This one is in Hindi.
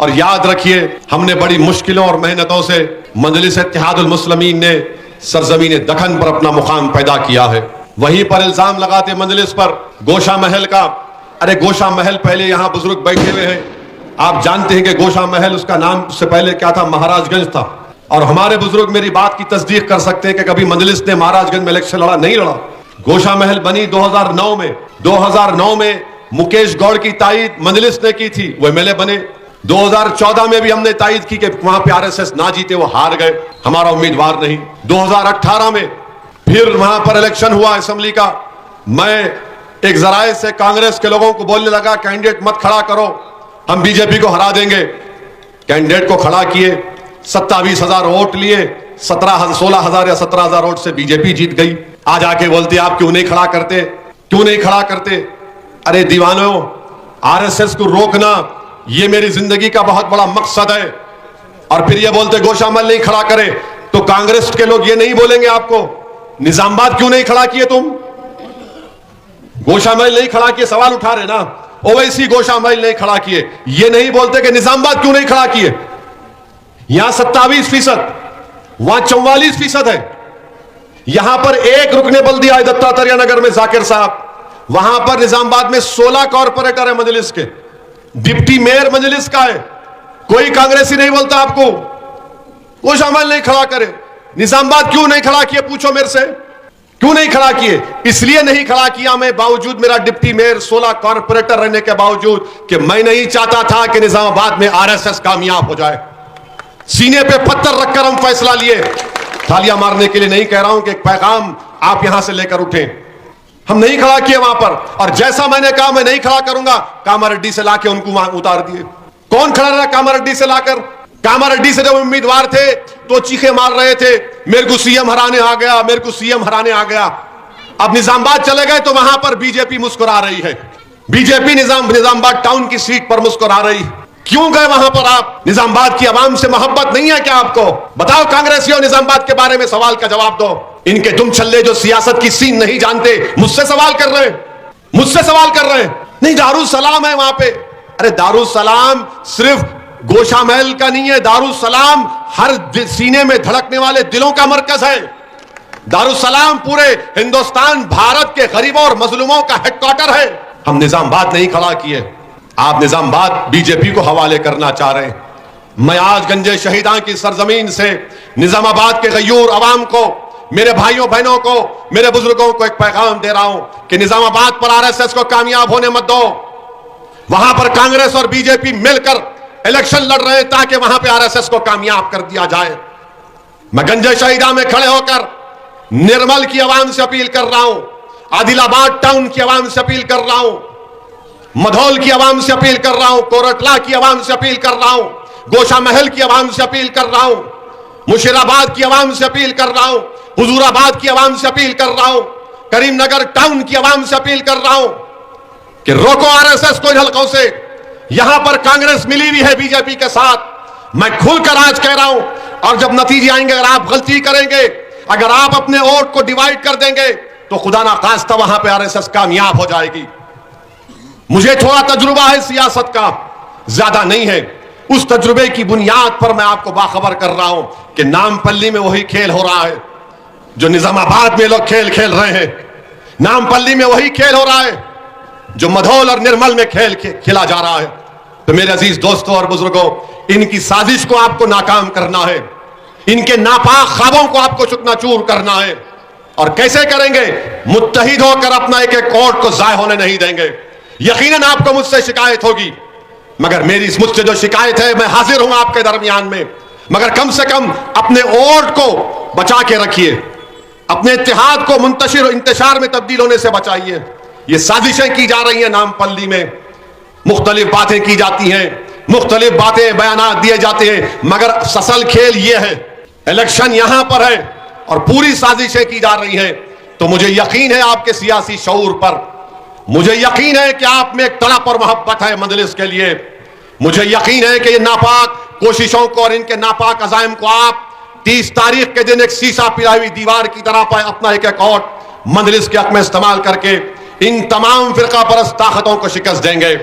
और याद रखिए, हमने बड़ी मुश्किलों और मेहनतों से मजलिस इत्तेहादुल मुस्लिमीन ने सरजमीन दखन पर अपना मुकाम पैदा किया है। वहीं पर इल्जाम लगाते मजलिस पर गोशा महल का। अरे गोशा महल पहले यहाँ बुजुर्ग बैठे हुए हैं, आप जानते हैं कि गोशा महल उसका नाम से पहले क्या था, महाराजगंज था। और हमारे बुजुर्ग मेरी बात की तस्दीक कर सकते हैं कि कभी मजलिस ने महाराजगंज में इलेक्शन लड़ा, नहीं लड़ा। गोशा महल बनी 2009 में। 2009 में मुकेश गौड़ की तायद मजलिस ने की थी, वो एमएलए बने। 2014 में भी हमने तायद की कि वहां पे आरएसएस ना जीते, वो हार गए, हमारा उम्मीदवार नहीं। 2018 में फिर वहां पर इलेक्शन हुआ असेंबली का। मैं एक जराए से कांग्रेस के लोगों को बोलने लगा, कैंडिडेट मत खड़ा करो, हम बीजेपी को हरा देंगे। कैंडिडेट को खड़ा किए, 27,000 वोट लिए, 16,000 या 17,000 वोट से बीजेपी जीत गई। आज आके बोलते आप क्यों नहीं खड़ा करते, क्यों नहीं खड़ा करते। अरे दीवानों, आरएसएस को रोकना ये मेरी जिंदगी का बहुत बड़ा मकसद है। और फिर ये बोलते गोशा महल नहीं खड़ा करे, तो कांग्रेस के लोग ये नहीं बोलेंगे आपको, निजामाबाद क्यों नहीं खड़ा किए तुम, गोशा महल नहीं खड़ा किए, सवाल उठा रहे ना। ओवैसी गोशा महल नहीं खड़ा किए, ये नहीं बोलते कि निजामाबाद क्यों नहीं खड़ा किए। यहां 27%, वहां 44% है। यहां पर एक रुकने बल्दिया है दत्तात्रेय नगर में, जाकिर साहब। वहां पर निजामाबाद में 16 कॉर्पोरेटर है मजलिस के, डिप्टी मेयर मजलिस का है। कोई कांग्रेसी नहीं बोलता आपको गोशा महल नहीं खड़ा करे। निजामाबाद क्यों नहीं खड़ा किए, पूछो मेरे से, क्यों नहीं खड़ा किए। इसलिए नहीं खड़ा किया मैं, बावजूद मेरा डिप्टी मेयर 16 कॉर्पोरेटर रहने के बावजूद, कि मैं नहीं चाहता था कि निजामाबाद में आरएसएस कामयाब हो जाए। सीने पे पत्थर रखकर हम फैसला लिए। तालियां मारने के लिए नहीं कह रहा हूं कि एक पैगाम आप यहां से लेकर उठें। हम नहीं खड़ा किए वहां पर, और जैसा मैंने कहा मैं नहीं खड़ा करूंगा, कामारेड्डी से लाके उनको वहां उतार दिए। कौन खड़ा रहा कामारेड्डी से लाकर। कामारेड्डी से जब उम्मीदवार थे तो चीखे मार रहे थे, मेरे को सीएम हराने आ गया, मेरे को सीएम हराने आ गया। अब निजामाबाद चले गए तो वहां पर बीजेपी मुस्कुरा रही है। बीजेपी निजामाबाद टाउन की सीट पर मुस्कुरा रही। क्यों गए वहां पर आप। निजामाबाद की आवाम से मोहब्बत नहीं है क्या आपको। बताओ कांग्रेसियों, निजामाबाद के बारे में सवाल का जवाब दो। इनके दुम छल्ले जो सियासत की सीन नहीं जानते, मुझसे सवाल कर रहे हैं, मुझसे सवाल कर रहे हैं। नहीं, दारुसलाम है वहां पे। अरे दारुसलाम सिर्फ गोशा महल का नहीं है, दारुसलाम हर सीने में धड़कने वाले दिलों का मरकज है। दारुसलाम पूरे हिंदुस्तान भारत के गरीबों और मजलूमों का हेडक्वार्टर है। हम निजामाबाद नहीं खड़ा किए, आप निजामाबाद बीजेपी को हवाले करना चाह रहे हैं। मैं आज गंजे शहीदां की सरजमीन से निजामाबाद के गयूर अवाम को, मेरे भाइयों बहनों को, मेरे बुजुर्गों को एक पैगाम दे रहा हूं कि निजामाबाद पर आरएसएस को कामयाब होने मत दो। वहां पर कांग्रेस और बीजेपी मिलकर इलेक्शन लड़ रहे हैं ताकि वहां पे आरएसएस को कामयाब कर दिया जाए। मैं गंजे शहीदा में खड़े होकर निर्मल की आवाम से अपील कर रहा हूं, आदिलाबाद टाउन की आवाम से अपील कर रहा हूं, मधौल की आवाम से अपील कर रहा हूं, कोरटला की आवाम से अपील कर रहा हूं, गोशा महल की आवाम से अपील कर रहा हूं, मुशीराबाद की आवाम से अपील कर रहा हूं, हुजूराबाद की आवाम से अपील कर रहा हूं, करीमनगर टाउन की आवाम से अपील कर रहा हूं कि रोको आरएसएस को इन हलकों से। यहां पर कांग्रेस मिली हुई है बीजेपी के साथ। मैं खुलकर आज कह रहा हूं, और जब नतीजे आएंगे, अगर आप गलती करेंगे, अगर आप अपने वोट को डिवाइड कर देंगे, तो खुदा ना खास्ता वहां पे आरएसएस कामयाब हो जाएगी। मुझे थोड़ा तजुर्बा है सियासत का, ज्यादा नहीं है। उस तजुर्बे की बुनियाद पर मैं आपको बाखबर कर रहा हूं कि नामपल्ली में वही खेल हो रहा है जो निजामाबाद में लोग खेल खेल रहे हैं। नामपल्ली में वही खेल हो रहा है जो मधौल और निर्मल में खेला जा रहा है। तो मेरे अजीज दोस्तों और बुजुर्गों, इनकी साजिश को आपको नाकाम करना है, इनके नापाक ख्वाबों को आपको चकनाचूर करना है। और कैसे करेंगे। मुत्तहिद होकर अपना एक एक वोट को जाय होने नहीं देंगे। यकीनन आपको मुझसे शिकायत होगी, मगर मुझसे जो शिकायत है, मैं हाजिर हूं आपके दरमियान में। मगर कम से कम अपने वोट को बचा के रखिए, अपने इत्तेहाद को इंतशार में तब्दील होने से बचाइए। ये साजिशें की जा रही हैं, नामपल्ली में मुख्तलिफ बातें की जाती हैं, मुख्तलिफ बातें बयानात दिए जाते हैं, मगर असल खेल ये है, इलेक्शन यहां पर है और पूरी साजिशें की जा रही हैं। तो मुझे यकीन है आपके सियासी शऊर पर, मुझे यकीन है कि आप में एक तड़प और मोहब्बत है मजलिस के लिए। मुझे यकीन है कि ये नापाक कोशिशों को और इनके नापाक अज़ाइम को आप 30 तारीख के दिन एक शीशा पिलाई हुई दीवार की तरह अपना एक एक वोट मजलिस के हक में इस्तेमाल करके इन तमाम फिरका परस्त ताकतों को शिकस्त देंगे।